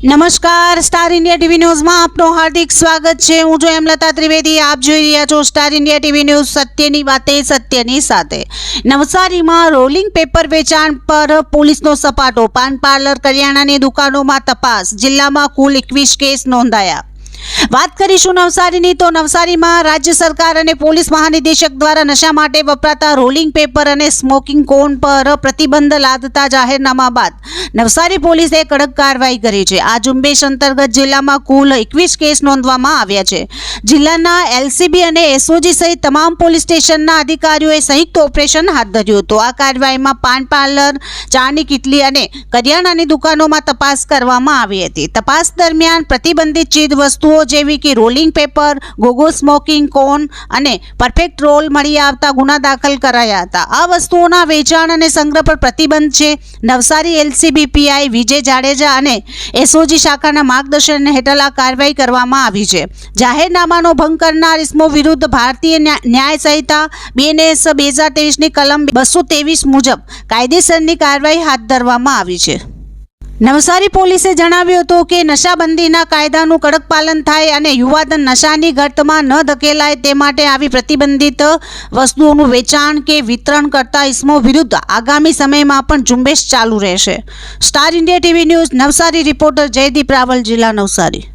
નમસ્કાર, star India TV ન્યૂઝમાં આપનું હાર્દિક સ્વાગત છે। હું છું હેમલતા ત્રિવેદી। આપ જોઈ રહ્યા છો સ્ટાર ઇન્ડિયા ટીવી ન્યૂઝ। સત્યની વાતે સત્યની સાથે। નવસારીમાં રોલિંગ પેપર વેચાણ પર પોલીસનો સપાટો। પાન પાર્લર, કરિયાણાની દુકાનોમાં તપાસ। જિલ્લામાં કુલ 21 કેસ નોંધાયા। વાત કરીશું નવસારીની તો નવસારીમાં રાજ્ય સરકાર અને પોલીસ મહાનિદેશક દ્વારા નશા માટે વપરાતા રોલિંગ પેપર અને સ્મોકિંગ કોન પર પ્રતિબંધ લાદતા જાહેરનામા બાદ નવસારી પોલીસે કડક કાર્યવાહી કરી છે। આ ઝુંબેશ અંતર્ગત જિલ્લામાં કુલ 21 કેસ નોંધવામાં આવ્યા છે। જિલ્લાના એલસીબી અને એસઓજી સહિત તમામ પોલીસ સ્ટેશનના અધિકારીઓએ સંયુક્ત ઓપરેશન હાથ ધર્યું હતું। આ કાર્યવાહીમાં પાન પાર્લર, ચાની કિટલી અને કરિયાણાની દુકાનોમાં તપાસ કરવામાં આવી હતી। તપાસ દરમિયાન પ્રતિબંધિત ચીજ વસ્તુઓ જેવી કે રોલિંગ પેપર, ગોગો સ્મોકિંગ કોન અને પરફેક્ટ રોલ મળી આવતા ગુના દાખલ કરાયા હતા। આ વસ્તુઓના વેચાણ અને સંગ્રહ પર પ્રતિબંધ છે। નવસારી એલસીબી પીઆઈ વિજય જાડેજા અને એસઓજી શાખાના માર્ગદર્શન હેઠળ આ કાર્યવાહી કરવામાં આવી છે। જાહેરનામાનો ભંગ કરનાર ઇસમો વિરુદ્ધ ભારતીય ન્યાય સંહિતા BNS 2023ની કલમ 223 મુજબ કાયદેસરની કાર્યવાહી હાથ ધરવામાં આવી છે। નવસારી પોલીસે જણાવ્યું હતું કે નશાબંધીના કાયદાનું કડક પાલન થાય અને યુવાધન નશાની ગર્તમાં ન ધકેલાય તે માટે આવી પ્રતિબંધિત વસ્તુઓનું વેચાણ કે વિતરણ કરતા ઇસમો વિરુદ્ધ આગામી સમયમાં પણ ઝુંબેશ ચાલુ રહેશે। Star India TV news Navsari reporter Jaydeep Raval, જિલ્લા નવસારી।